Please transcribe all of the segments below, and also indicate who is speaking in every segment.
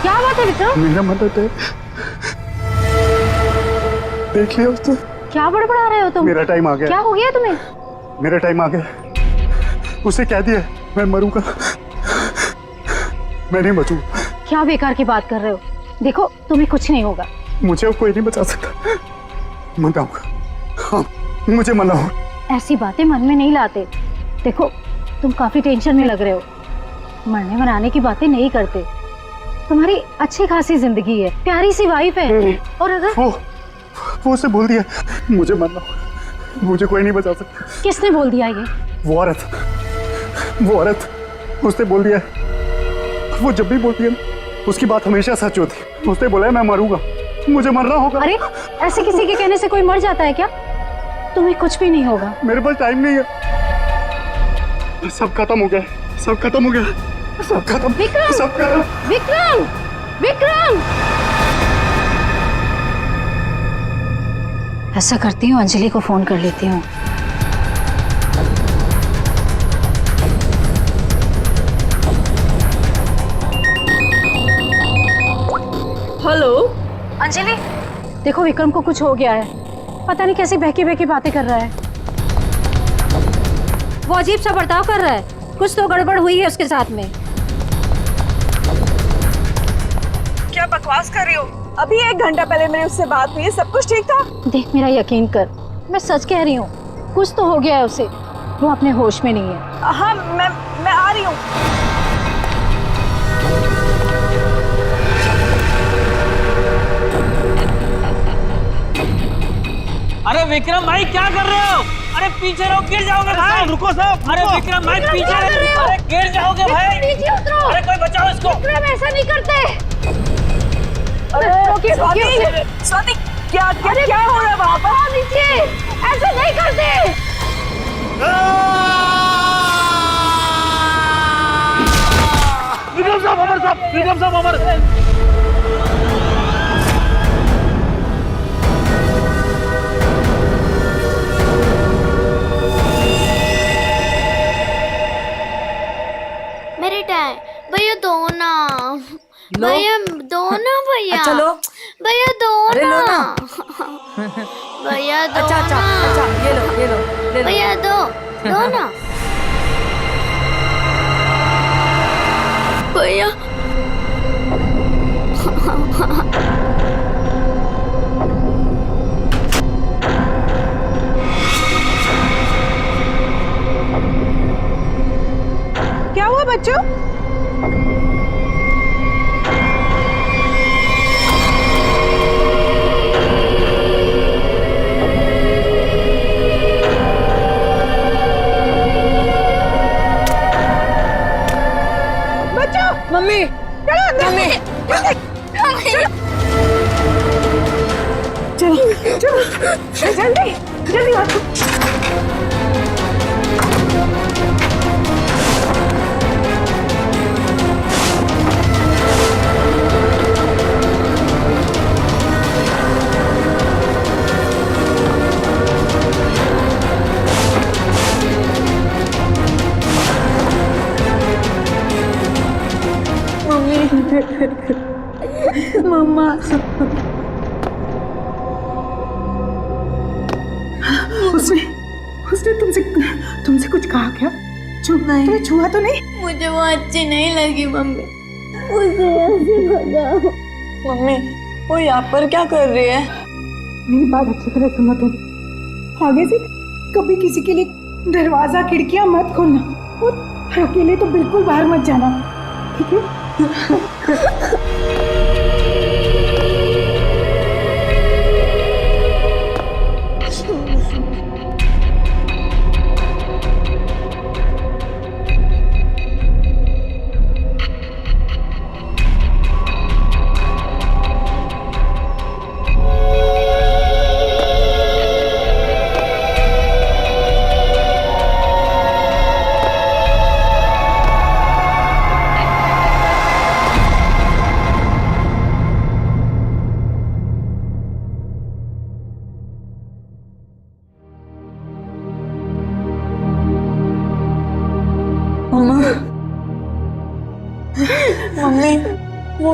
Speaker 1: क्या बात है विक्रम?
Speaker 2: मेरा मदद है, देख लिया उसने।
Speaker 1: क्या बड़बड़ा रहे हो तुम?
Speaker 2: मेरा टाइम आ गया।
Speaker 1: क्या हो गया तुम्हें?
Speaker 2: मेरा टाइम आ गया। उसे कह दिया मैं मरूंगा, मैं नहीं बचूंगा।
Speaker 1: क्या बेकार की बात कर रहे हो? देखो तुम्हें कुछ नहीं होगा।
Speaker 2: मुझे कोई नहीं बचा सकता। मनाऊंगा, हाँ मुझे मनाओ।
Speaker 1: ऐसी बातें मन में नहीं लाते। देखो तुम काफी टेंशन में लग रहे हो। मरने मनाने की बातें नहीं करते। तुम्हारी अच्छी खासी जिंदगी है, प्यारी सी वाइफ है। और अगर
Speaker 2: वो उसे बोल दिया मुझे मरना, मुझे कोई नहीं बचा सकता।
Speaker 1: किसने बोल दिया ये?
Speaker 2: वो औरत उसने बोल दिया। वो जब भी बोलती है उसकी बात हमेशा सच होती। उसने बोला है मैं मरूंगा, मुझे मरना होगा।
Speaker 1: अरे ऐसे किसी के कहने से कोई मर जाता है क्या? तुम्हें कुछ भी नहीं होगा।
Speaker 2: मेरे पास टाइम नहीं है, सब खत्म हो गया, सब खत्म हो गया, सब खत्म।
Speaker 1: विक्रम!
Speaker 2: सब खत्म।
Speaker 1: विक्रम! विक्रम! ऐसा करती हूँ, अंजलि को फोन कर लेती हूँ।
Speaker 3: हेलो
Speaker 1: अंजलि, देखो विक्रम को कुछ हो गया है। पता नहीं कैसी बहकी बहकी बातें कर रहा है। वो अजीब सा बर्ताव कर रहा है। कुछ तो गड़बड़ हुई है उसके साथ में।
Speaker 3: क्या बकवास कर रही हो? अभी 1 घंटा पहले मेरी उससे बात हुई है, सब कुछ ठीक था।
Speaker 1: देख मेरा यकीन कर, मैं सच कह रही हूँ। कुछ तो हो गया है उसे, वो अपने होश में नहीं है।
Speaker 3: हाँ मैं आ रही हूँ।
Speaker 4: अरे विक्रम भाई क्या कर रहे हो? अरे पीछे रहो, गिर जाओगे भाई।
Speaker 2: रुको साहब।
Speaker 4: अरे विक्रम भाई पीछे रहो, अरे गिर जाओगे भाई।
Speaker 1: नीचे उतरो।
Speaker 4: अरे कोई बचाओ इसको।
Speaker 1: विक्रम ऐसा नहीं करते।
Speaker 3: अरे स्वाति, स्वाति क्या क्या क्या हो रहा है वहाँ पर?
Speaker 1: नीचे ऐसा नहीं करते।
Speaker 4: विक्रम साहब अमर साहब, विक्रम साहब अमर।
Speaker 5: मेरे टाइम भैया दो ना, भैया दो ना, भैया
Speaker 3: अच्छा लो,
Speaker 5: भैया दो
Speaker 3: अरे लो
Speaker 5: ना,
Speaker 3: ना।
Speaker 5: भैया दो
Speaker 3: अच्छा अच्छा
Speaker 5: ना,
Speaker 3: अच्छा, ये लो ले लो।
Speaker 5: भैया दो दो ना, भैया
Speaker 3: क्या हुआ बच्चों? बच्चों, मम्मी चलो अंदर। चलो चलो जल्दी जल्दी आओ। मम्मा उसने तुमसे कुछ कहा क्या? तुम्हें छुआ तो नहीं?
Speaker 5: मुझे वो अच्छी नहीं लगी मम्मी, मुझे ऐसे भगाओ।
Speaker 3: मम्मी वो यहाँ पर क्या कर रही है?
Speaker 6: मेरी बात अच्छी तरह सुनो तुम। आगे से कभी किसी के लिए दरवाजा खिड़कियां मत खोलना और अकेले तो बिल्कुल बाहर मत जाना, ठीक है?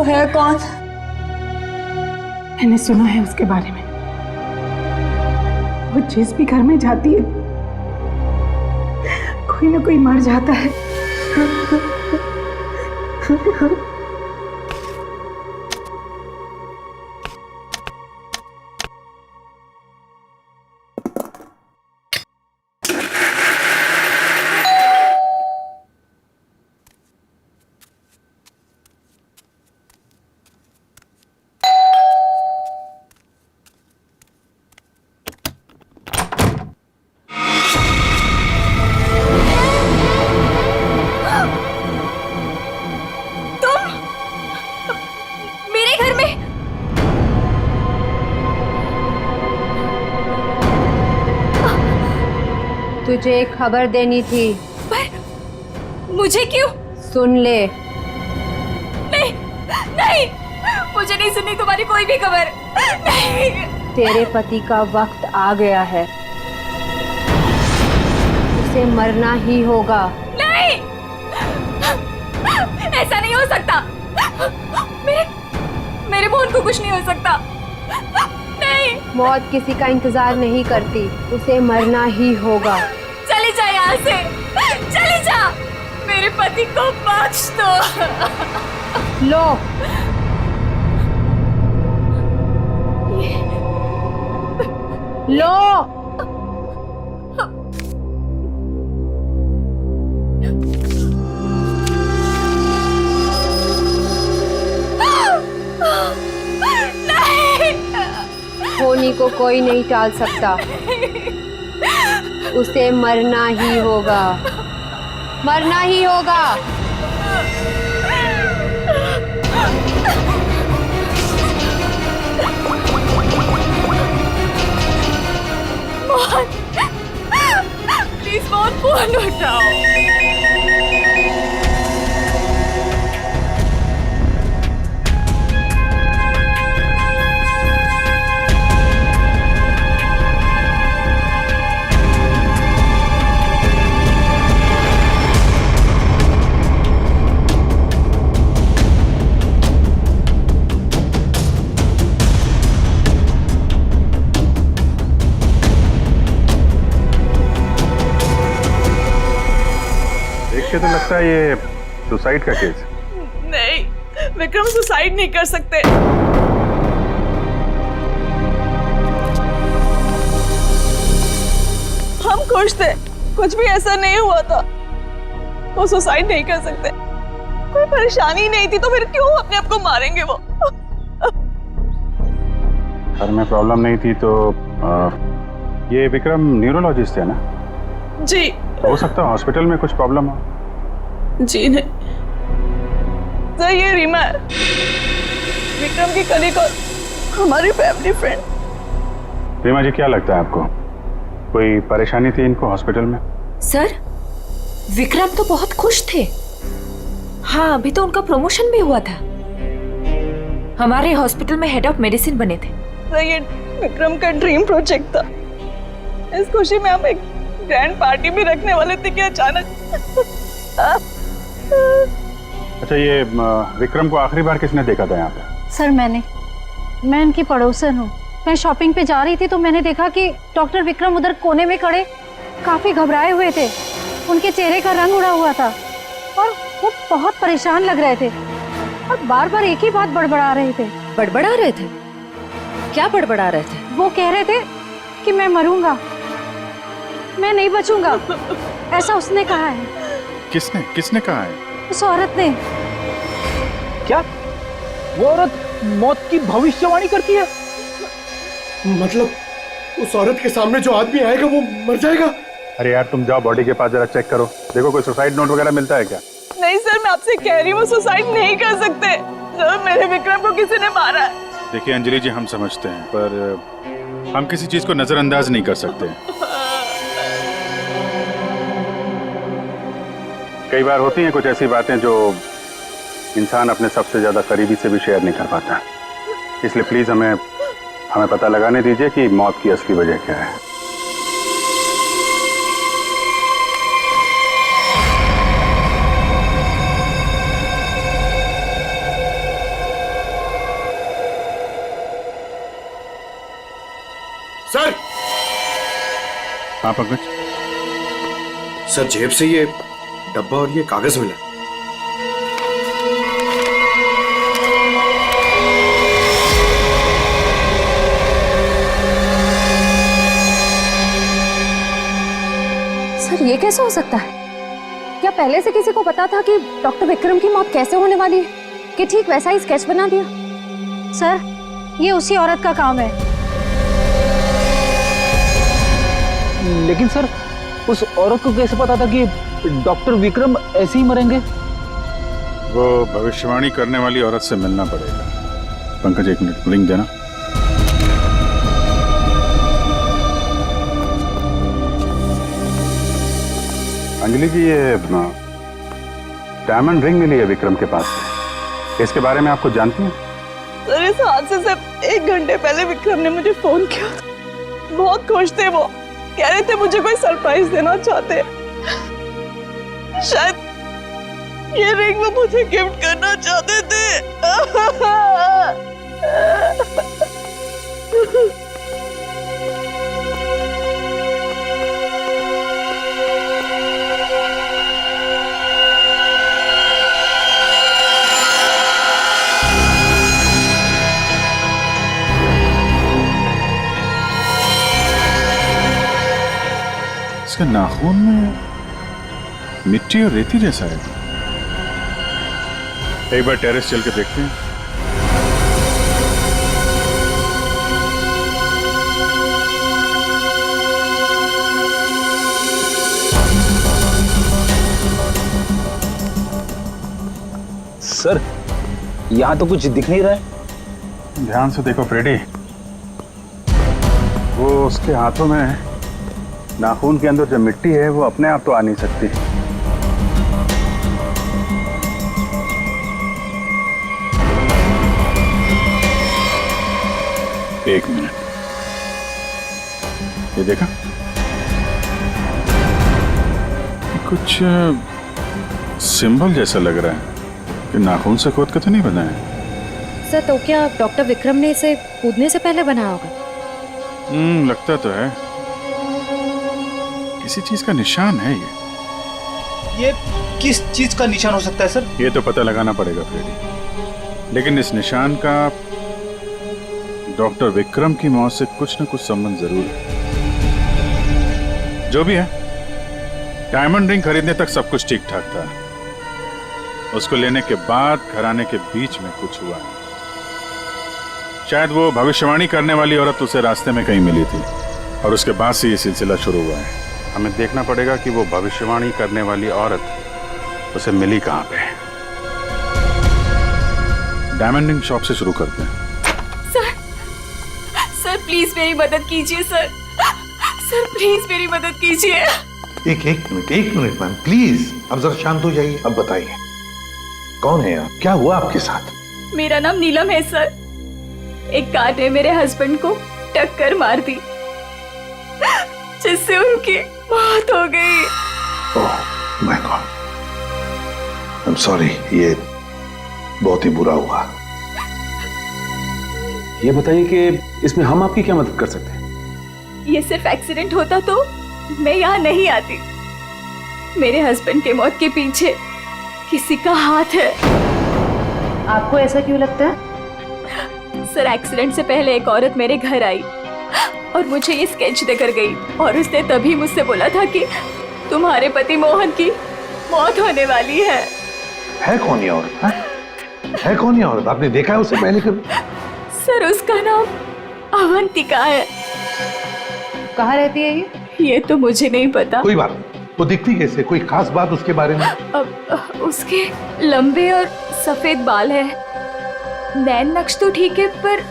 Speaker 3: है कौन?
Speaker 6: मैंने सुना है उसके बारे में। वो जिस भी घर में जाती है कोई ना कोई मर जाता है।
Speaker 3: मेरे घर में?
Speaker 7: तुझे एक खबर देनी थी।
Speaker 3: पर मुझे क्यों?
Speaker 7: सुन ले।
Speaker 3: नहीं नहीं, मुझे नहीं सुननी तुम्हारी कोई भी खबर। नहीं।
Speaker 7: तेरे पति का वक्त आ गया है, उसे मरना ही होगा।
Speaker 3: नहीं, ऐसा नहीं हो सकता। मेरे मोहन को कुछ नहीं हो सकता। नहीं।
Speaker 7: मौत किसी का इंतजार नहीं करती, उसे मरना ही होगा।
Speaker 3: चली जा यहाँ से, चली जा। मेरे पति को बख्श दो।
Speaker 7: लो। लो। होनी को कोई नहीं टाल सकता, उसे मरना ही होगा, मरना ही होगा।
Speaker 3: मोहन, प्लीज मोहन, फोन उठाओ।
Speaker 2: देख के तो लगता है ये सुसाइड का केस है।
Speaker 3: नहीं, विक्रम सुसाइड नहीं कर सकते। हम खुश थे, कुछ भी ऐसा नहीं हुआ था। वो सुसाइड नहीं कर सकते, कोई परेशानी नहीं थी, तो फिर क्यों अपने आप को मारेंगे वो?
Speaker 2: घर में प्रॉब्लम नहीं थी तो ये विक्रम न्यूरोलॉजिस्ट है ना?
Speaker 3: जी।
Speaker 2: हो सकता है हॉस्पिटल में कुछ प्रॉब्लम हो।
Speaker 3: जी नहीं सर, ये रीमा है, विक्रम की कलीग और हमारी फैमिली फ्रेंड।
Speaker 2: रीमा जी, क्या लगता है आपको कोई परेशानी थी इनको हॉस्पिटल में?
Speaker 8: सर, विक्रम तो बहुत खुश थे। हाँ, अभी तो उनका प्रमोशन भी हुआ था, हमारे हॉस्पिटल में हेड ऑफ मेडिसिन बने थे।
Speaker 3: सर, ये विक्रम का ड्रीम प्रोजेक्ट था। इस खुशी में हम एक ग्रैंड पार्टी भी रखने वाले थे कि अचानक।
Speaker 2: अच्छा, ये विक्रम को आखिरी बार किसने देखा था यहाँ पे?
Speaker 1: सर मैं इनकी पड़ोसन हूँ। मैं शॉपिंग पे जा रही थी तो मैंने देखा कि डॉक्टर विक्रम उधर कोने में खड़े काफी घबराए हुए थे। उनके चेहरे का रंग उड़ा हुआ था और वो बहुत परेशान लग रहे थे और बार बार एक ही बात बड़बड़ा रहे थे।
Speaker 8: बड़बड़ा रहे थे? क्या बड़बड़ा रहे थे?
Speaker 1: वो कह रहे थे कि मैं मरूंगा, मैं नहीं बचूंगा, ऐसा उसने कहा है।
Speaker 2: किसने कहा है?
Speaker 1: उस औरत ने।
Speaker 4: क्या वो औरत मौत की भविष्यवाणी करती है?
Speaker 9: मतलब उस औरत के सामने जो आदमी आएगा वो मर जाएगा?
Speaker 2: अरे यार, तुम जाओ बॉडी के पास जरा चेक करो, देखो कोई सुसाइड नोट वगैरह मिलता है क्या?
Speaker 3: नहीं सर, मैं आपसे कह रही हूँ, वो सुसाइड नहीं कर सकते। सर, मेरे विक्रम को किसी ने मारा है।
Speaker 2: देखिए अंजलि जी, हम समझते हैं पर हम किसी चीज को नजरअंदाज नहीं कर सकते। कई बार होती हैं कुछ ऐसी बातें जो इंसान अपने सबसे ज्यादा करीबी से भी शेयर नहीं कर पाता। इसलिए प्लीज हमें पता लगाने दीजिए कि मौत की असली वजह क्या है। हाँ पंकज,
Speaker 9: सर जेब से ये डब्बा और ये कागज मिला।
Speaker 7: सर ये कैसे हो सकता है? क्या पहले से किसी को पता था कि डॉक्टर विक्रम की मौत कैसे होने वाली है कि ठीक वैसा ही स्केच बना दिया?
Speaker 1: सर ये उसी औरत का काम है।
Speaker 4: लेकिन सर उस औरत को कैसे पता था कि डॉक्टर विक्रम ऐसे ही मरेंगे?
Speaker 2: वो भविष्यवाणी करने वाली औरत से मिलना पड़ेगा। पंकज एक मिनट, लिंक देना। अंजलि जी, ये डायमंड रिंग मिली है विक्रम के पास से, इसके बारे में आपको जानती हैं?
Speaker 3: सर इस हादसे से 1 घंटे पहले विक्रम ने मुझे फोन किया था। बहुत खुश थे वो, कह रहे थे मुझे कोई सरप्राइज देना चाहते। शायद ये रिंग वो मुझे गिफ्ट करना चाहते थे।
Speaker 2: इसके नाखून में मिट्टी और रेती जैसा है। एक बार टेरेस चल के देखते हैं।
Speaker 4: सर यहाँ तो कुछ दिख नहीं रहा है।
Speaker 2: ध्यान से देखो फ्रेडी, वो उसके हाथों में नाखून के अंदर जो मिट्टी है वो अपने आप तो आ नहीं सकती। एक मिनट, ये देखा, कुछ सिंबल जैसा लग रहा है कि नाखून से खोद के तो नहीं बना है।
Speaker 8: सर तो क्या डॉक्टर विक्रम ने इसे कूदने से पहले बनाया होगा?
Speaker 2: लगता तो है, किसी चीज का निशान है ये।
Speaker 4: ये किस चीज का निशान हो सकता है सर?
Speaker 2: ये तो पता लगाना पड़ेगा फ्रेडी, लेकिन इस निशान का डॉक्टर विक्रम की मौत से कुछ न कुछ संबंध जरूर है। जो भी है, डायमंड रिंग खरीदने तक सब कुछ ठीक ठाक था। उसको लेने के बाद घराने के बीच में कुछ हुआ। शायद वो भविष्यवाणी करने वाली औरत उसे रास्ते में कहीं मिली थी और उसके बाद से ये सिलसिला शुरू हुआ है। हमें देखना पड़ेगा कि वो भविष्यवाणी करने वाली औरत उसे मिली कहाँ पे। डायमंड रिंग शॉप से शुरू करते हैं।
Speaker 8: सर प्लीज मेरी मदद कीजिए सर। सर प्लीज मेरी मदद कीजिए।
Speaker 10: एक मिनट मैम प्लीज, अब जरा शांत हो जाइए। अब बताइए कौन है आप, क्या हुआ आपके साथ?
Speaker 8: मेरा नाम नीलम है सर। एक कार ने मेरे हस्बैंड को टक्कर मार दी जिससे उनकी मौत हो गई।
Speaker 10: Oh my God, I am sorry, ये बहुत ही बुरा हुआ।
Speaker 11: ये बताइए कि इसमें हम आपकी क्या मदद कर सकते हैं?
Speaker 8: ये सिर्फ एक्सीडेंट होता तो मैं यहाँ नहीं आती। मेरे हस्बैंड के मौत के पीछे किसी का हाथ है।
Speaker 7: आपको ऐसा क्यों लगता है?
Speaker 8: सर एक्सीडेंट से पहले एक औरत मेरे घर आई और मुझे ये स्केच देकर गई और उसने तभी मुझसे बोला था कि तुम्हारे पति मोहन की मौत होने वाली है।
Speaker 10: है कौन ये औरत? है कौन ये औरत? आपने देखा है उसे पहले कभी?
Speaker 8: सर उसका नाम अवंतिका है।
Speaker 7: कहाँ रहती है ये?
Speaker 8: ये तो मुझे नहीं पता।
Speaker 10: कोई बात नहीं, वो दिखती कैसे? कोई खास बात उसके बारे में?
Speaker 8: अब उसके लंबे और सफेद बाल है। नैन नक्श तो ठीक है पर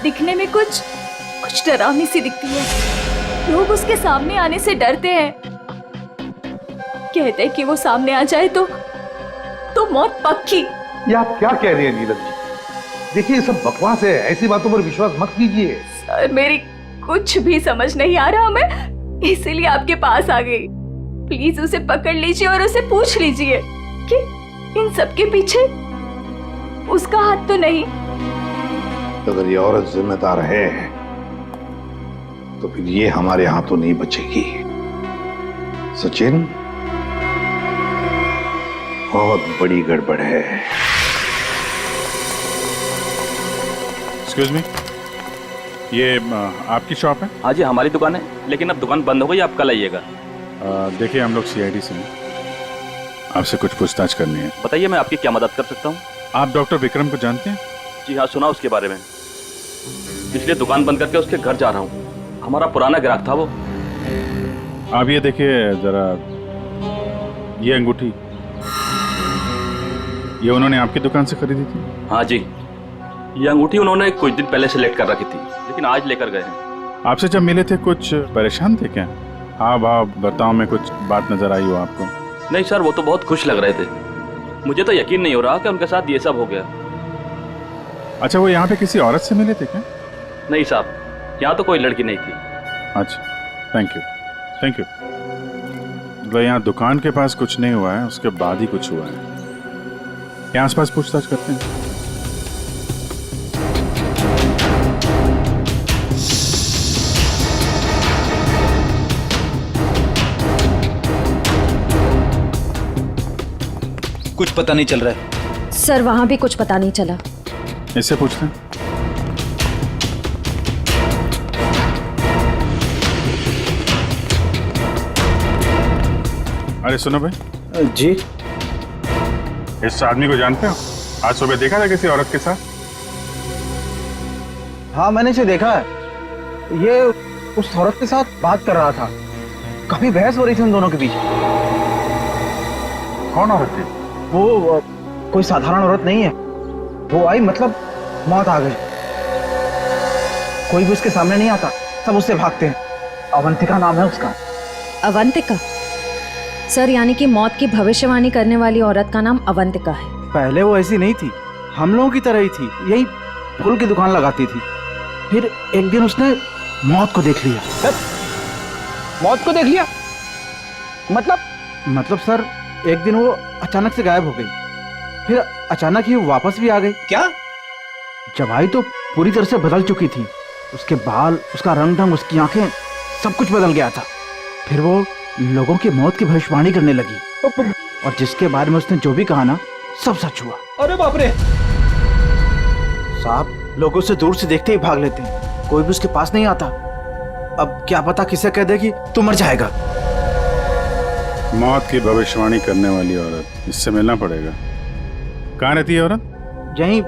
Speaker 8: दिखने में कुछ डरावनी सी दिखती है। लोग उसके सामने आने से डरते हैं, कहते हैं कि वो सामने आ जाए तो मौत पक्की।
Speaker 10: ये आप क्या कह रही हैं नीलम जी? देखिए ये सब बकवास है, ऐसी बातों पर विश्वास मत कीजिए।
Speaker 8: सर मेरी कुछ भी समझ नहीं आ रहा, मैं इसीलिए आपके पास आ गई। प्लीज उसे पकड़ लीजिए और उसे पूछ लीजिए कि इन सब के पीछे उसका हाथ तो नहीं।
Speaker 10: अगर ये औरत जिम्मेदार है तो फिर ये हमारे हाथों नहीं बचेगी। सचिन, बहुत बड़ी गड़बड़ है।
Speaker 2: एक्सक्यूज मी, ये आपकी शॉप है?
Speaker 11: हाँ जी, हमारी दुकान है, लेकिन अब दुकान बंद हो गई, आप कल आइएगा।
Speaker 2: देखिए, हम लोग सीआईडी से हैं, आपसे कुछ पूछताछ करनी है।
Speaker 11: बताइए, मैं आपकी क्या मदद कर सकता हूँ?
Speaker 2: आप डॉक्टर विक्रम को जानते हैं?
Speaker 11: जी हाँ, सुना उसके बारे में, इसलिए दुकान बंद करके उसके घर जा रहा हूँ। हमारा पुराना ग्राहक था वो।
Speaker 2: आप ये देखिए जरा, ये अंगूठी, ये उन्होंने आपकी दुकान से खरीदी थी?
Speaker 11: हाँ जी, ये अंगूठी उन्होंने कुछ दिन पहले सेलेक्ट कर रखी थी, लेकिन आज लेकर गए हैं।
Speaker 2: आपसे जब मिले थे कुछ परेशान थे क्या? हाँ भाव बर्ताव में कुछ बात नजर आई हो आपको?
Speaker 11: नहीं सर, वो तो बहुत खुश लग रहे थे। मुझे तो यकीन नहीं हो रहा कि उनके साथ ये सब हो गया।
Speaker 2: अच्छा, वो यहाँ पे किसी औरत से मिले थे क्या?
Speaker 11: नहीं साहब, यहाँ तो कोई लड़की नहीं थी।
Speaker 2: अच्छा, थैंक यू, थैंक यू। मतलब यहाँ दुकान के पास कुछ नहीं हुआ है, उसके बाद ही कुछ हुआ है। यहाँ आसपास पूछताछ करते हैं।
Speaker 4: कुछ पता नहीं चल रहा है
Speaker 7: सर, वहां भी कुछ पता नहीं चला।
Speaker 2: इससे पूछते हैं। अरे सुनो भाई।
Speaker 4: जी,
Speaker 2: इस आदमी को जानते हो? आज सुबह देखा था किसी औरत के साथ?
Speaker 4: हाँ मैंने इसे देखा है। ये उस औरत के साथ बात कर रहा था, काफी बहस हो रही थी उन दोनों के बीच।
Speaker 2: कौन औरत थी?
Speaker 4: वो कोई साधारण औरत नहीं है। वो आई मतलब मौत आ गई। कोई भी उसके सामने नहीं आता, सब उससे भागते हैं। अवंतिका नाम है उसका।
Speaker 7: अवंतिका? सर, यानी कि मौत की भविष्यवाणी करने वाली औरत का नाम अवंतिका है।
Speaker 4: पहले वो ऐसी नहीं थी, हम लोगों की तरह ही थी, यही फूल की दुकान लगाती थी। फिर एक दिन उसने मौत को देख लिया। मौत को देख लिया? मतलब सर, एक दिन वो अचानक से गायब हो गई, फिर अचानक ही वापस भी आ गई। क्या? जब आई तो पूरी तरह से बदल चुकी थी। उसके बाल, उसका रंग ढंग, उसकी आंखें, सब कुछ बदल गया था। फिर वो लोगों की मौत की भविष्यवाणी करने लगी, और जिसके बारे में उसने जो भी कहा ना, सब सच हुआ। अरे बाप रे! साहब, लोग उसे दूर से देखते ही भाग लेते हैं, कोई भी उसके पास नहीं आता। अब क्या पता किसे कह दे कि तू मर जाएगा।
Speaker 2: मौत की भविष्यवाणी करने वाली औरत, इससे मिलना पड़ेगा। कहाँ रहती है औरत?
Speaker 4: यहीं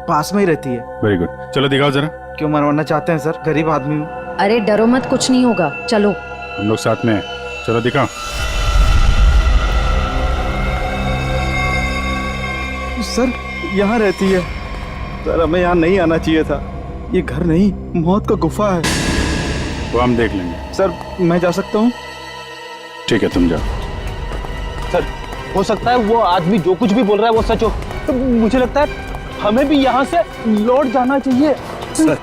Speaker 4: पास में ही रहती है।
Speaker 2: वेरी गुड, चलो दिखाओ जरा।
Speaker 4: क्यों मरवाना चाहते हैं सर? गरीब आदमी हूँ।
Speaker 7: अरे डरो मत, कुछ नहीं होगा, चलो।
Speaker 2: हम लोग साथ में हैं, चलो दिखाओ।
Speaker 4: सर, यहाँ रहती है। सर, हमें यहाँ नहीं आना चाहिए था। ये घर नहीं, मौत का गुफा है।
Speaker 2: वो हम देख लेंगे।
Speaker 4: सर, मैं जा सकता हूँ?
Speaker 2: ठीक है, तुम जाओ।
Speaker 4: सर, हो सकता है वो आदमी जो कुछ भी बोल रहा है वो सच हो। तो मुझे लगता है हमें भी यहाँ से लौट जाना चाहिए।
Speaker 9: सर,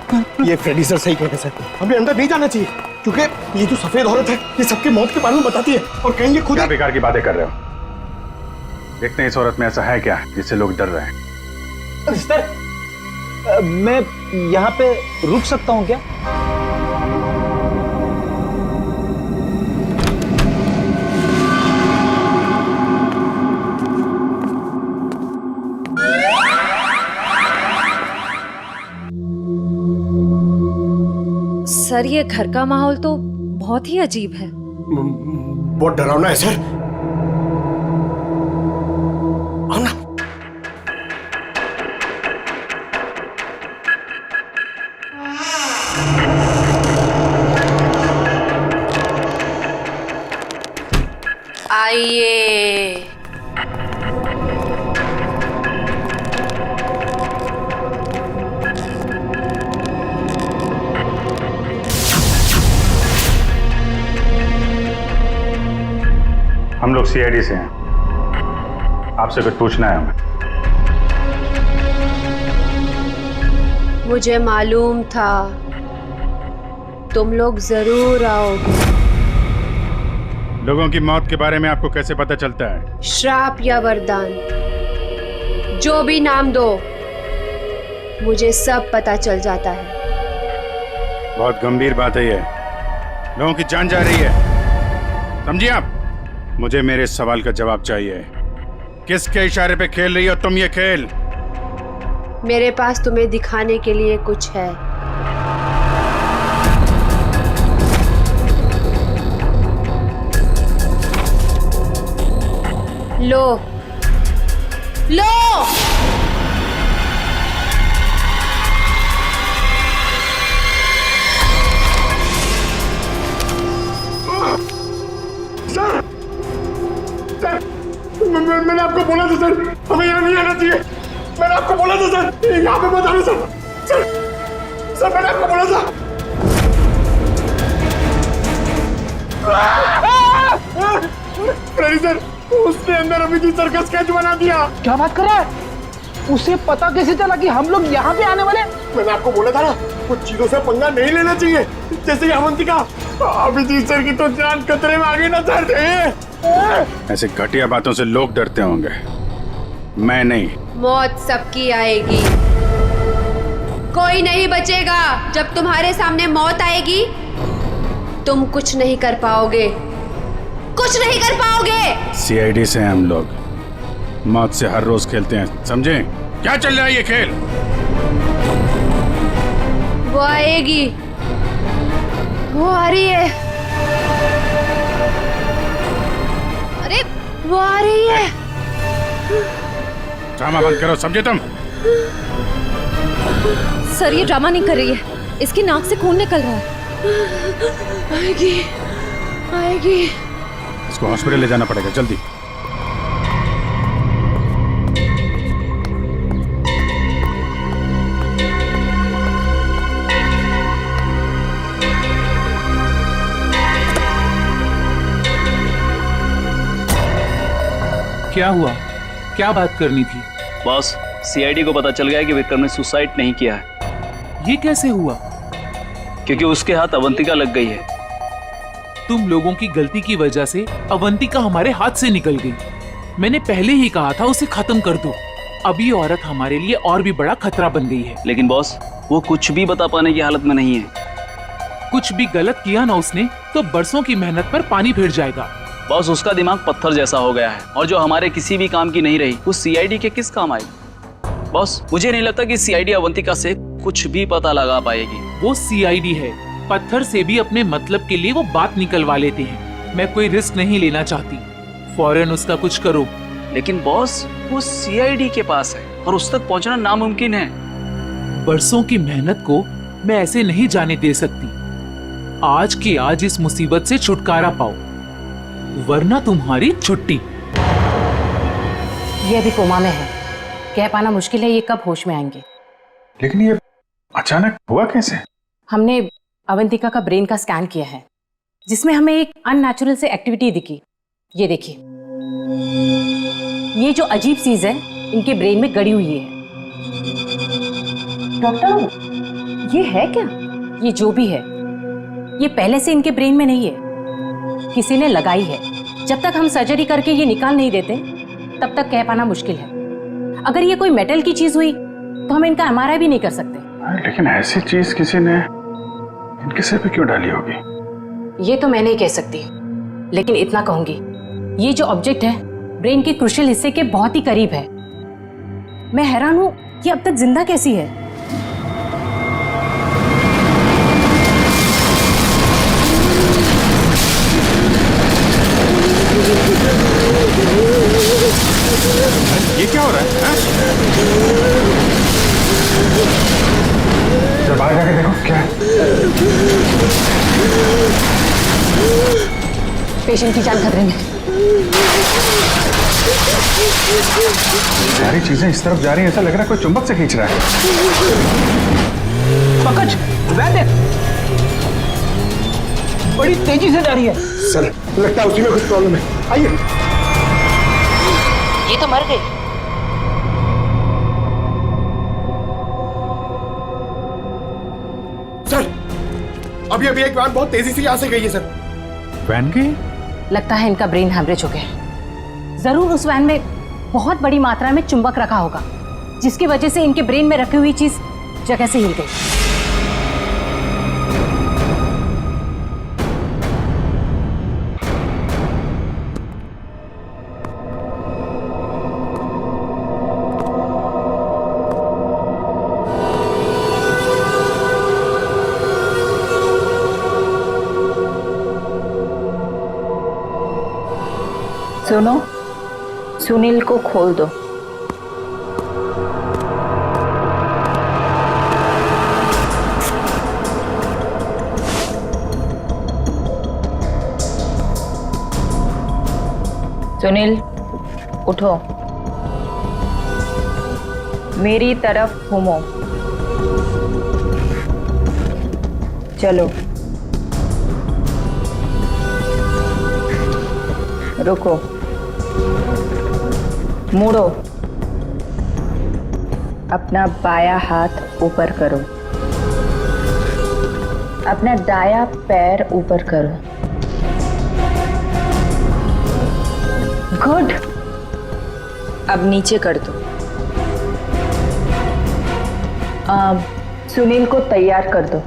Speaker 9: ये फ्रेडी सर सही कह रहे हैं सर। हमें अंदर नहीं जाना चाहिए, क्योंकि ये जो सफेद औरत है, ये सबके मौत के बारे में बताती है, और कहीं ये खुद
Speaker 2: क्या बेकार की बातें कर रहे हो? देखते हैं इस औरत में ऐसा है क्या जिससे लोग डर रहे हैं।
Speaker 4: सर, मैं यहाँ पे रुक सकता हूँ क्या?
Speaker 7: सर, ये घर का माहौल तो बहुत ही अजीब है।
Speaker 9: बहुत डरावना है सर। आओ ना।
Speaker 5: आइए।
Speaker 2: हम लोग सीआईडी से हैं, आपसे कुछ पूछना है हमें।
Speaker 5: मुझे मालूम था तुम लोग जरूर आओगे।
Speaker 2: लोगों की मौत के बारे में आपको कैसे पता चलता है?
Speaker 5: श्राप या वरदान, जो भी नाम दो, मुझे सब पता चल जाता है।
Speaker 2: बहुत गंभीर बात है ये, लोगों की जान जा रही है, समझिए आप। मुझे मेरे सवाल का जवाब चाहिए। किसके इशारे पे खेल रही हो तुम ये खेल?
Speaker 5: मेरे पास तुम्हें दिखाने के लिए कुछ है। लो लो।
Speaker 9: मैंने आपको बोला था सर, हमें यहाँ नहीं आना चाहिए। मैंने आपको बोला था सर, यहाँ पे मत आना सर। सर मैंने आपको बोला था। सर उसने अंदर अभी की सर्कस स्केच बना दिया।
Speaker 4: क्या बात कर रहा है? उसे पता कैसे चला कि हम लोग यहाँ पे आने वाले?
Speaker 9: मैंने आपको बोला था ना, कुछ चीजों से पंगा नहीं लेना चाहिए, जैसे अवंतिका। अभिजीत सर की तो जान खतरे में आ गई ना सर।
Speaker 2: ऐसे घटिया बातों से लोग डरते होंगे, मैं नहीं।
Speaker 5: मौत सबकी आएगी, कोई नहीं बचेगा। जब तुम्हारे सामने मौत आएगी तुम कुछ नहीं कर पाओगे, कुछ नहीं कर पाओगे।
Speaker 2: सीआईडी से हम लोग मौत से हर रोज खेलते हैं, समझे? क्या चल रहा है ये खेल?
Speaker 5: वो आएगी, वो आ रही है। अरे वो आ रही है।
Speaker 2: ड्रामा बंद करो, समझे तुम?
Speaker 7: सर ये ड्रामा नहीं कर रही है, इसकी नाक से खून निकल रहा है।
Speaker 5: आएगी आएगी।
Speaker 2: इसको हॉस्पिटल ले जाना पड़ेगा, जल्दी।
Speaker 12: क्या हुआ? क्या बात करनी थी?
Speaker 11: बॉस, सीआईडी को पता चल गया कि विक्रम ने सुसाइड नहीं किया है।
Speaker 12: ये कैसे हुआ?
Speaker 11: क्योंकि उसके हाथ अवंतिका लग गई है।
Speaker 12: तुम लोगों की गलती की वजह से अवंतिका हमारे हाथ से निकल गई। मैंने पहले ही कहा था उसे खत्म कर दो। अब ये औरत हमारे लिए और भी बड़ा खतरा बन गई है।
Speaker 11: लेकिन बॉस, वो कुछ भी बता पाने की हालत में नहीं है।
Speaker 12: कुछ भी गलत किया ना उसने तो बरसों की मेहनत पर पानी फिर जाएगा।
Speaker 11: बॉस, उसका दिमाग पत्थर जैसा हो गया है, और जो हमारे किसी भी काम की नहीं रही वो सीआईडी के किस काम आएगी? बॉस, मुझे नहीं लगता कि सीआईडी अवंतिका से कुछ भी पता लगा पाएगी।
Speaker 12: वो सीआईडी है, पत्थर से भी अपने मतलब के लिए वो बात निकलवा लेते हैं। मैं कोई रिस्क नहीं लेना चाहती, फौरन उसका कुछ करो।
Speaker 11: लेकिन बॉस, वो सीआईडी के पास है और उस तक पहुंचना नामुमकिन है।
Speaker 12: बरसों की मेहनत को मैं ऐसे नहीं जाने दे सकती। आज के आज इस मुसीबत से छुटकारा पाओ, वरना तुम्हारी छुट्टी।
Speaker 13: ये अभी कोमा में है, कह पाना मुश्किल है ये कब होश में आएंगे।
Speaker 2: लेकिन ये अचानक हुआ कैसे?
Speaker 13: हमने अवंतिका का ब्रेन का स्कैन किया है, जिसमें हमें एक अननेचुरल से एक्टिविटी दिखी। ये देखिए, ये जो अजीब चीज है इनके ब्रेन में गड़ी हुई है। डॉक्टर, ये है क्या? ये जो भी है ये पहले से इनके ब्रेन में नहीं है, किसी ने लगाई है। जब तक हम सर्जरी करके ये निकाल नहीं देते तब तक कह पाना मुश्किल है। अगर ये कोई मेटल की चीज हुई तो हम इनका एमआरआई भी नहीं कर सकते।
Speaker 2: लेकिन ऐसी चीज किसी ने इनके सिर पे क्यों डाली होगी?
Speaker 13: ये तो मैं नहीं कह सकती, लेकिन इतना कहूंगी, ये जो ऑब्जेक्ट है ब्रेन के क्रूशियल हिस्से के बहुत ही करीब है। मैं हैरान हूं कि अब तक जिंदा कैसी है।
Speaker 2: ये क्या हो रहा है? जब बाहर जाके देखो क्या है।
Speaker 13: पेशेंट की जान खतरे में।
Speaker 2: सारी चीजें इस तरफ जा रही है, ऐसा लग रहा है कोई चुंबक से खींच रहा है।
Speaker 4: पंकज, वैद्य, बड़ी तेजी से जा रही है।
Speaker 9: सर लगता है उसी में कुछ प्रॉब्लम है, आइए।
Speaker 13: ये तो मर गई।
Speaker 9: सर अभी अभी एक वैन बहुत तेजी से यहाँ से गई है सर।
Speaker 2: वैन गई?
Speaker 13: लगता है इनका ब्रेन हैमरेज हो गया। जरूर उस वैन में बहुत बड़ी मात्रा में चुंबक रखा होगा, जिसकी वजह से इनके ब्रेन में रखी हुई चीज जगह से हिल गई।
Speaker 3: सुनो, सुनील को खोल दो। सुनील, उठो, मेरी तरफ घूमो। चलो, रुको, मुड़ो, अपना बायां हाथ ऊपर करो, अपना दायां पैर ऊपर करो। गुड, अब नीचे कर दो। सुनील को तैयार कर दो।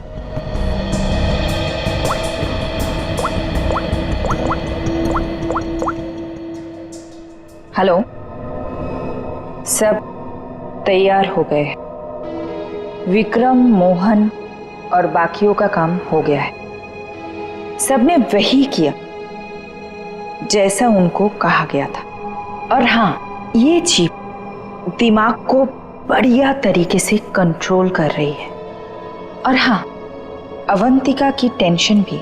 Speaker 3: हेलो, सब तैयार हो गए। विक्रम, मोहन और बाकियों का काम हो गया है। सबने वही किया जैसा उनको कहा गया था। और हाँ, ये चिप दिमाग को बढ़िया तरीके से कंट्रोल कर रही है। और हाँ, अवंतिका की टेंशन भी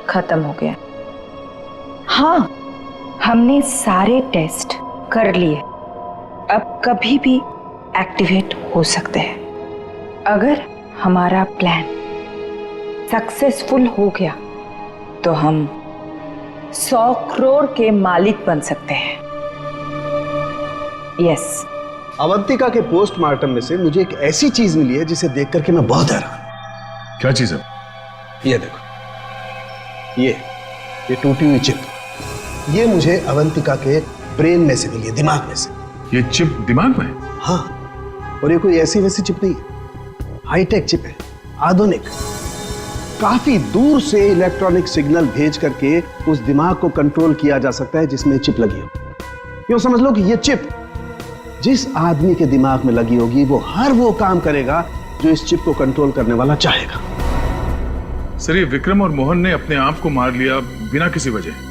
Speaker 3: खत्म हो गया। हाँ, हमने सारे टेस्ट कर लिए, अब कभी भी एक्टिवेट हो सकते हैं। अगर हमारा प्लान सक्सेसफुल हो गया तो हम 100 करोड़ के मालिक बन सकते हैं। यस।
Speaker 9: अवंतिका के पोस्टमार्टम में से मुझे एक ऐसी चीज मिली है जिसे देख करके मैं बहुत हैरान।
Speaker 10: क्या चीज है?
Speaker 9: ये देखो, ये टूटी हुई चिप, ये मुझे अवंतिका के ब्रेन में से मिली है, दिमाग में से।
Speaker 10: ये चिप दिमाग में?
Speaker 9: हाँ, और ये कोई ऐसी वैसी चिप नहीं है, हाईटेक चिप है, आधुनिक। काफी दूर से इलेक्ट्रॉनिक सिग्नल भेज करके उस दिमाग को कंट्रोल किया जा सकता है जिसमें चिप लगी हो। यूं समझ लो कि ये चिप जिस आदमी के दिमाग में लगी होगी वो हर वो काम करेगा जो इस चिप को कंट्रोल करने वाला चाहेगा।
Speaker 10: सर, ये विक्रम और मोहन ने अपने आप को मार लिया बिना किसी वजह,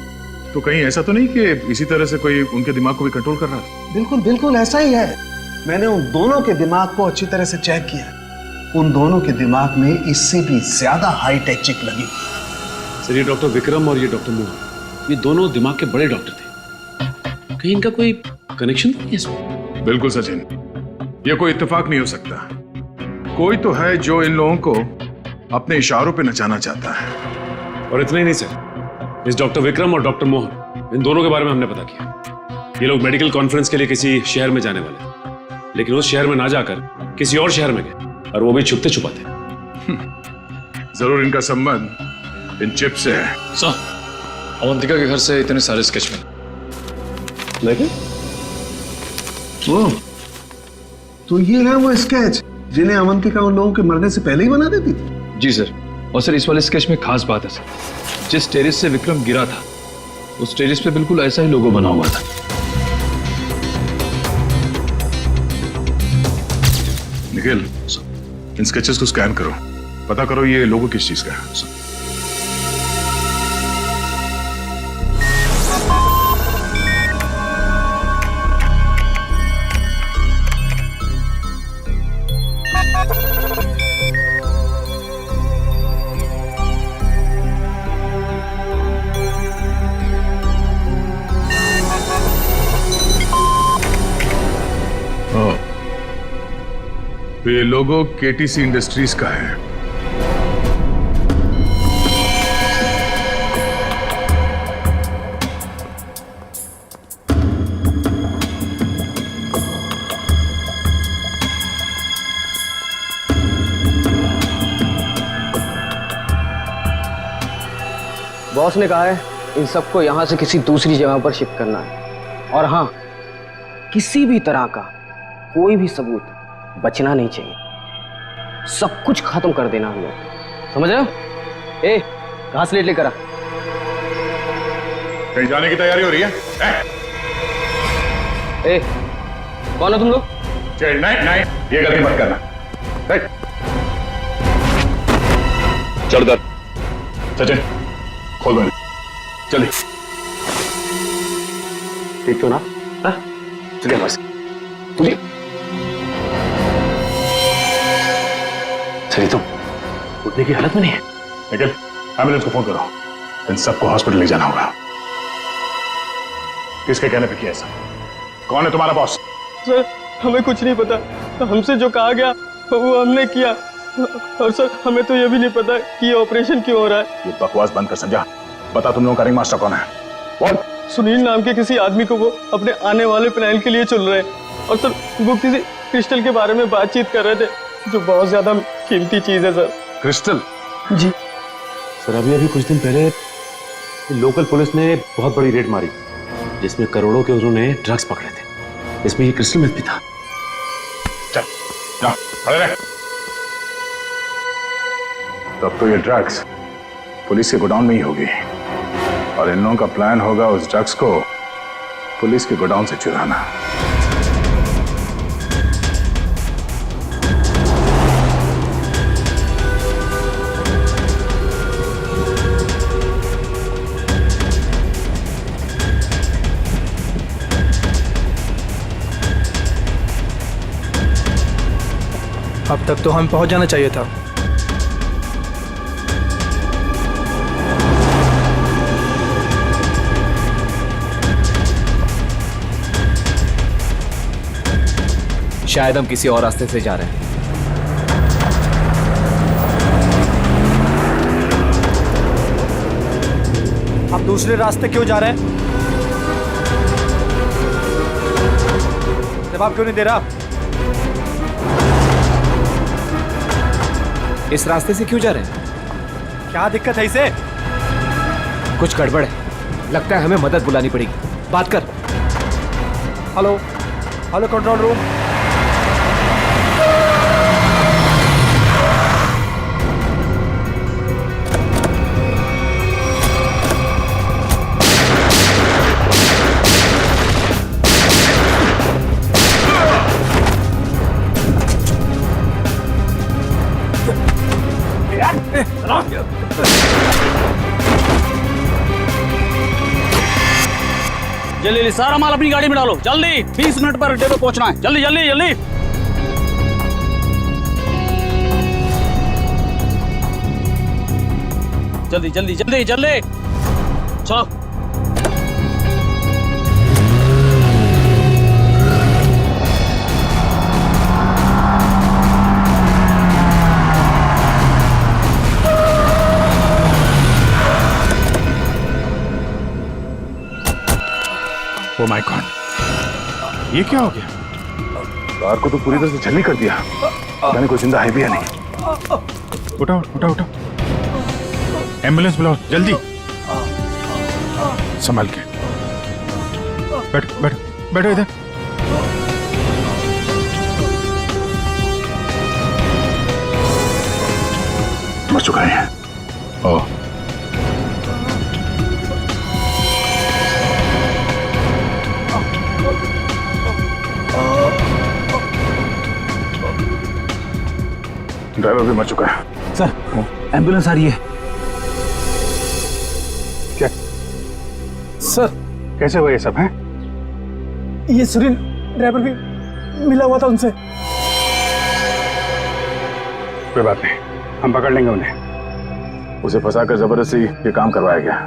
Speaker 10: तो कहीं ऐसा तो नहीं कि इसी तरह से कोई उनके दिमाग को भी कंट्रोल कर रहा था?
Speaker 9: बिल्कुल बिल्कुल ऐसा ही है। मैंने उन दोनों के दिमाग को अच्छी तरह से चेक किया। उन दोनों के दिमाग में इससे भी ज्यादा हाईटेक चिप लगी।
Speaker 14: सर, ये डॉक्टर विक्रम और ये डॉक्टर मोहन, ये दोनों दिमाग के बड़े डॉक्टर थे। कहीं इनका कोई कनेक्शन नहीं है इसमें?
Speaker 10: बिल्कुल सचिन, ये कोई इत्तेफाक नहीं हो सकता। कोई तो है जो इन लोगों को अपने इशारों पे नचाना चाहता है।
Speaker 14: और इतना ही नहीं सर, इस डॉक्टर विक्रम और डॉक्टर मोहन, इन दोनों के बारे में हमने पता किया। ये लोग मेडिकल कॉन्फ्रेंस के लिए किसी शहर में जाने वाले, लेकिन उस शहर में ना जाकर किसी और शहर में गए, और वो भी छुपते छुपाते।
Speaker 10: जरूर इनका संबंध इन चिप से है।
Speaker 14: सर, अवंतिका के घर से इतने सारे स्केच मिले।
Speaker 9: लेकिन वो तो ये है वो स्केच जिन्हें अवंतिका उन लोगों के मरने से पहले ही बना देती थी?
Speaker 14: जी सर। और सर, इस वाले स्केच में खास बात है सर, जिस टेरेस से विक्रम गिरा था उस टेरेस पे बिल्कुल ऐसा ही लोगो बना हुआ था।
Speaker 10: निखिल, इन स्केचेस को स्कैन करो, पता करो ये लोगो किस चीज का है। तो ये लोगो केटीसी इंडस्ट्रीज का है।
Speaker 15: बॉस ने कहा है इन सबको यहां से किसी दूसरी जगह पर शिफ्ट करना है। और हाँ, किसी भी तरह का कोई भी सबूत बचना नहीं चाहिए। सब कुछ खत्म कर देना हम लोग, समझ रहे हो? ए, घास लेट लेकर आ।
Speaker 10: कहीं जाने की तैयारी हो रही है?
Speaker 15: ए, कौन हो तुम लोग?
Speaker 10: नहीं नहीं, ये गलती मत करना। चल कर सचिन, खोल बंद, चलिए।
Speaker 14: ठीक तो ना? हाँ? चलिए हमारे साथ। चलिए। सही तुम उठने की हालत में नहीं है।
Speaker 10: निखिल, एम्बुलेंस को फोन करो। इन सबको हॉस्पिटल ले जाना होगा। किसके कहने पे किया ऐसा? कौन है तुम्हारा बॉस?
Speaker 15: सर हमें कुछ नहीं पता, हमसे जो कहा गया वो हमने किया। और सर हमें तो ये भी नहीं पता कि ये ऑपरेशन क्यों हो रहा है।
Speaker 10: ये बकवास बंद कर संजय। बता तुम लोगों का रिंग मास्टर कौन है? कौन?
Speaker 15: सुनील नाम के किसी आदमी को वो अपने आने वाले प्लान के लिए चुन रहे हैं। और सर वो किसी क्रिस्टल के बारे में बातचीत कर रहे थे, जो बहुत ज्यादा कीमती चीज है सर।
Speaker 10: क्रिस्टल?
Speaker 15: जी
Speaker 14: सर अभी कुछ दिन पहले लोकल पुलिस ने बहुत बड़ी रेड मारी, जिसमें करोड़ों के उन्होंने ड्रग्स पकड़े थे। इसमें ये क्रिस्टल मिथ भी था।
Speaker 10: चल जा, खड़े रह। तब तो ये ड्रग्स पुलिस के गोडाउन में ही होगी, और इन लोगों का प्लान होगा उस ड्रग्स को पुलिस के गोडाउन से चुराना।
Speaker 4: अब तक तो हम पहुंच जाना चाहिए था।
Speaker 15: शायद हम किसी और रास्ते से जा रहे हैं।
Speaker 4: आप दूसरे रास्ते क्यों जा रहे हैं? जवाब क्यों नहीं दे रहा?
Speaker 15: इस रास्ते से क्यों जा रहे हैं?
Speaker 4: क्या दिक्कत है इसे?
Speaker 15: कुछ गड़बड़ है, लगता है हमें मदद बुलानी पड़ेगी। बात कर।
Speaker 4: Hello hello control room.
Speaker 11: जल्दी सारा माल अपनी गाड़ी में डालो, जल्दी। 20 मिनट पर अड्डे पे पहुंचना है। जल्दी जल्दी जल्दी। जल्दी जल्दी जल्दी जल्दी चलो।
Speaker 10: ओ माय गॉड, ये क्या हो गया? कार को तो पूरी तरह से छलनी कर दिया। पता नहीं कोई जिंदा है भी या नहीं। उठाओ उठाओ उठाओ, एम्बुलेंस बुलाओ जल्दी। संभाल के बैठो बैठो बैठो इधर। मर चुका है। ओह ड्राइवर भी मर चुका है।
Speaker 4: सर एम्बुलेंस आ रही है।
Speaker 10: क्या
Speaker 4: सर?
Speaker 10: कैसे हुआ ये सब है?
Speaker 4: ये सुनील ड्राइवर भी मिला हुआ था उनसे।
Speaker 10: कोई बात नहीं, हम पकड़ लेंगे उन्हें। उसे फंसाकर जबरदस्ती ये काम करवाया गया।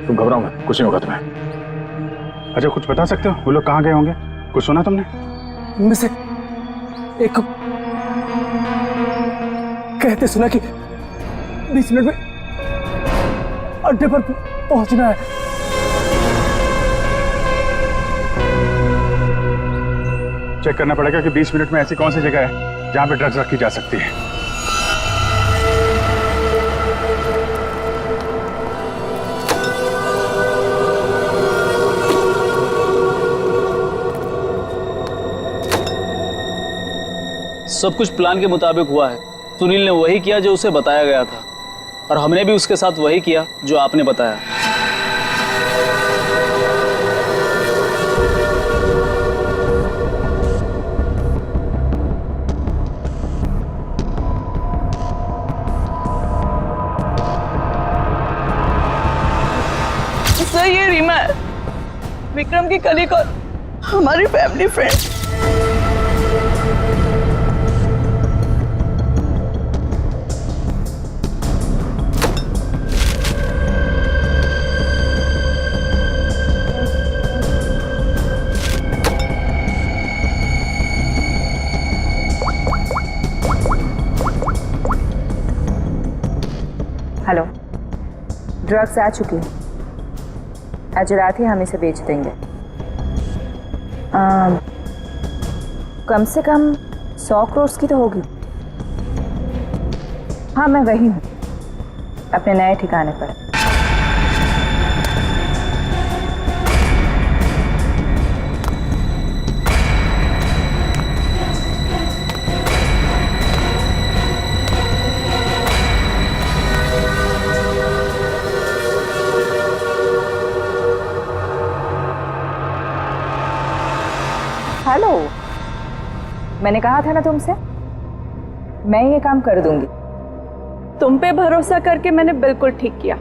Speaker 10: तुम घबराओ मत, कुछ नहीं होगा तुम्हें। अच्छा कुछ बता सकते हो वो लोग कहाँ गए होंगे? कुछ सुना तुमने?
Speaker 4: उनमें से एक कहते सुना कि 20 मिनट में अड्डे पर पहुंचना है।
Speaker 10: चेक करना पड़ेगा कि 20 मिनट में ऐसी कौन सी जगह है जहां पे ड्रग्स रखी जा सकती है।
Speaker 11: सब कुछ प्लान के मुताबिक हुआ है। सुनील ने वही किया जो उसे बताया गया था, और हमने भी उसके साथ वही किया जो आपने बताया।
Speaker 8: सर ये रीमा
Speaker 6: विक्रम की कलीग और हमारी फैमिली फ्रेंड।
Speaker 3: हेलो, ड्रग्स आ चुकी है। आज रात ही हम इसे बेच देंगे। कम से कम 100 करोड़ की तो होगी। हाँ, मैं वही हूँ, अपने नए ठिकाने पर। हेलो, मैंने कहा था ना तुमसे, मैं ये काम कर दूंगी।
Speaker 6: तुम पे भरोसा करके मैंने बिल्कुल ठीक किया,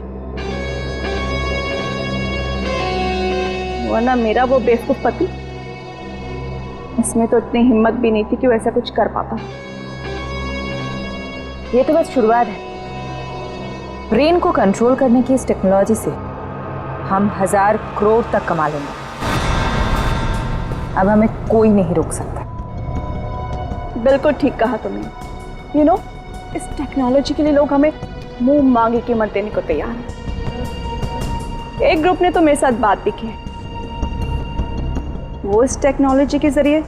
Speaker 6: वरना मेरा वो बेवकूफ पति, इसमें तो इतनी हिम्मत भी नहीं थी कि वो ऐसा कुछ कर पाता।
Speaker 3: ये तो बस शुरुआत है। ब्रेन को कंट्रोल करने की इस टेक्नोलॉजी से हम 1000 करोड़ तक कमा लेंगे। अब हमें कोई नहीं रोक सकता।
Speaker 6: बिल्कुल ठीक कहा तुमने। यू नो, इस टेक्नोलॉजी के लिए लोग हमें मुंह मांगे कीमत देने को तैयार हैं। एक ग्रुप ने तो मेरे साथ बात भी की है, वो इस टेक्नोलॉजी के जरिए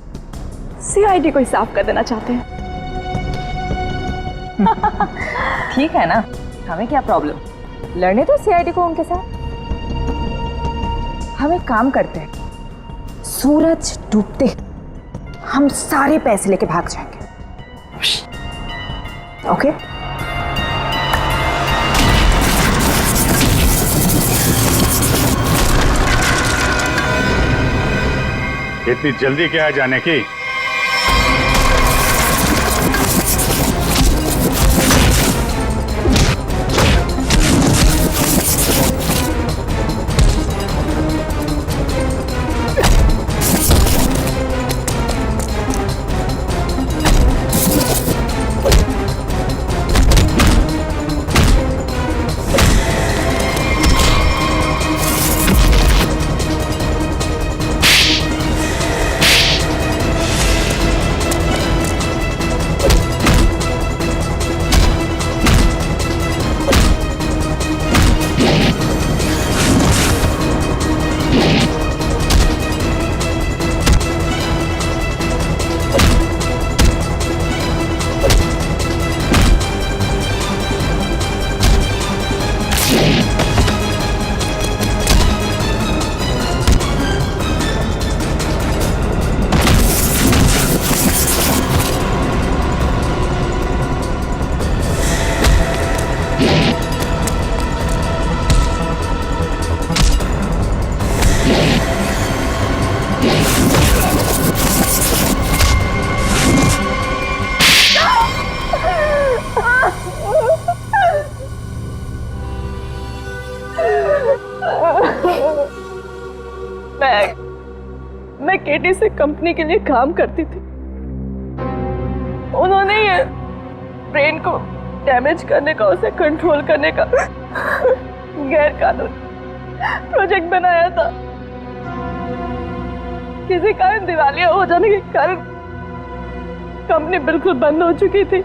Speaker 6: सीआईडी को ही साफ कर देना चाहते हैं।
Speaker 3: ठीक है ना, हमें क्या प्रॉब्लम, लड़ने दो सीआईडी को उनके साथ। हम एक काम करते हैं, सूरज डूबते हम सारे पैसे लेके भाग जाएंगे। ओके?
Speaker 2: इतनी जल्दी क्या है जाने की?
Speaker 6: मैं केटी से कंपनी के लिए काम करती थी। उन्होंने ये ब्रेन को डैमेज करने का, उसे कंट्रोल करने का गैर कानूनी प्रोजेक्ट बनाया था। किसी कारण दिवालिया हो जाने के कारण कंपनी बिल्कुल बंद हो चुकी थी।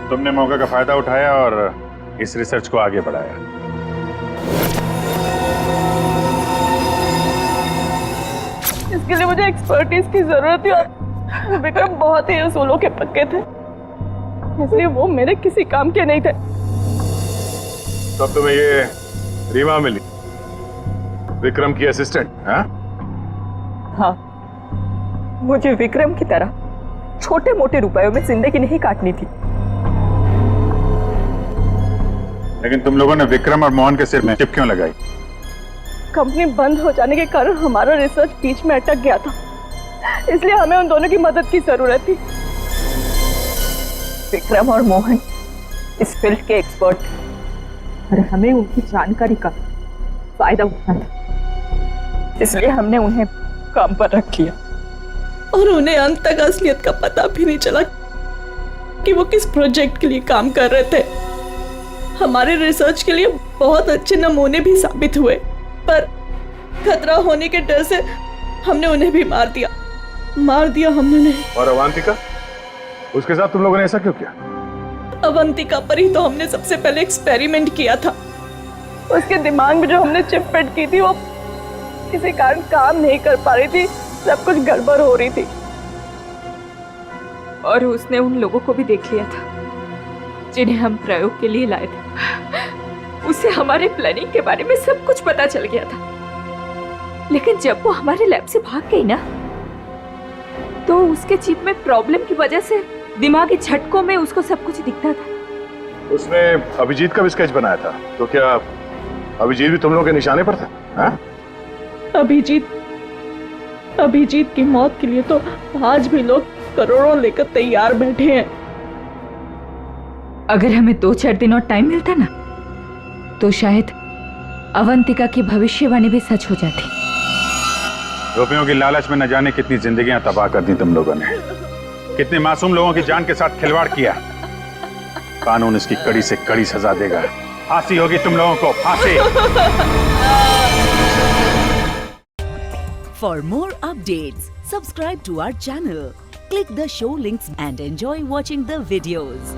Speaker 2: तुमने मौके का फायदा उठाया और इस रिसर्च को आगे बढ़ाया।
Speaker 6: इसके लिए मुझे एक्सपर्टीज की जरूरत थी और विक्रम बहुत ही उसूलों के पक्के थे, इसलिए वो मेरे किसी काम के नहीं थे।
Speaker 2: तो अब तुम्हें ये रीमा मिली, विक्रम की असिस्टेंट?
Speaker 6: हाँ, मुझे विक्रम की तरह छोटे मोटे रुपयों में जिंदगी नहीं काटनी थी।
Speaker 2: लेकिन तुम लोगों ने विक्रम और मोहन के सिर में चिप क्यों लगाई?
Speaker 6: कंपनी बंद हो जाने के कारण हमारा रिसर्च बीच में अटक गया था, इसलिए हमें उन दोनों की मदद की जरूरत थी। विक्रम और मोहन इस फील्ड के एक्सपर्ट थे और हमें उनकी जानकारी का फायदा उठाना था।
Speaker 3: इसलिए हमने उन्हें काम पर रख लिया।
Speaker 8: और उन्हें अंत तक असलियत का पता भी नहीं चला कि वो किस प्रोजेक्ट के लिए काम कर रहे थे। हमारे रिसर्च के लिए बहुत अच्छे नमूने भी साबित हुए, पर खतरा होने के डर से हमने उन्हें भी मार दिया हमने उन्हें।
Speaker 10: और अवंतिका, उसके साथ तुम लोगों ने ऐसा क्यों किया?
Speaker 8: अवंतिका पर ही तो हमने सबसे पहले एक्सपेरिमेंट किया था। उसके दिमाग में जो हमने चिप फिट की थी वो किसी कारण काम नहीं कर पा रही थी, सब कुछ गड़बड़ हो रही थी।
Speaker 3: और उसने उन लोगों को भी देख लिया था जिन्हें हम प्रयोग के लिए लाए थे। उसे हमारे प्लानिंग के बारे में सब कुछ पता चल गया था, लेकिन जब वो हमारे लैब से भाग गई ना, तो उसके चिप में प्रॉब्लम की वजह से दिमागी झटकों में उसको सब कुछ दिखता था।
Speaker 10: उसने अभिजीत का भी स्केच बनाया था, तो क्या अभिजीत भी तुम लोगों के निशाने पर था? हाँ?
Speaker 8: अभिजीत की मौत के लिए तो आज भी लोग करोड़ों लेकर तैयार बैठे हैं।
Speaker 3: अगर हमें 2-4 दिन और टाइम मिलता ना, तो शायद अवंतिका की भविष्यवाणी भी सच हो जाती।
Speaker 2: रुपयों की लालच में न जाने कितनी जिंदगियां तबाह कर दी तुम लोगों ने, कितने मासूम लोगों की जान के साथ खिलवाड़ किया। कानून इसकी कड़ी से कड़ी सजा देगा। फांसी होगी तुम लोगों को, फांसी।
Speaker 16: For more updates, subscribe to our channel, click the show links and enjoy watching the videos.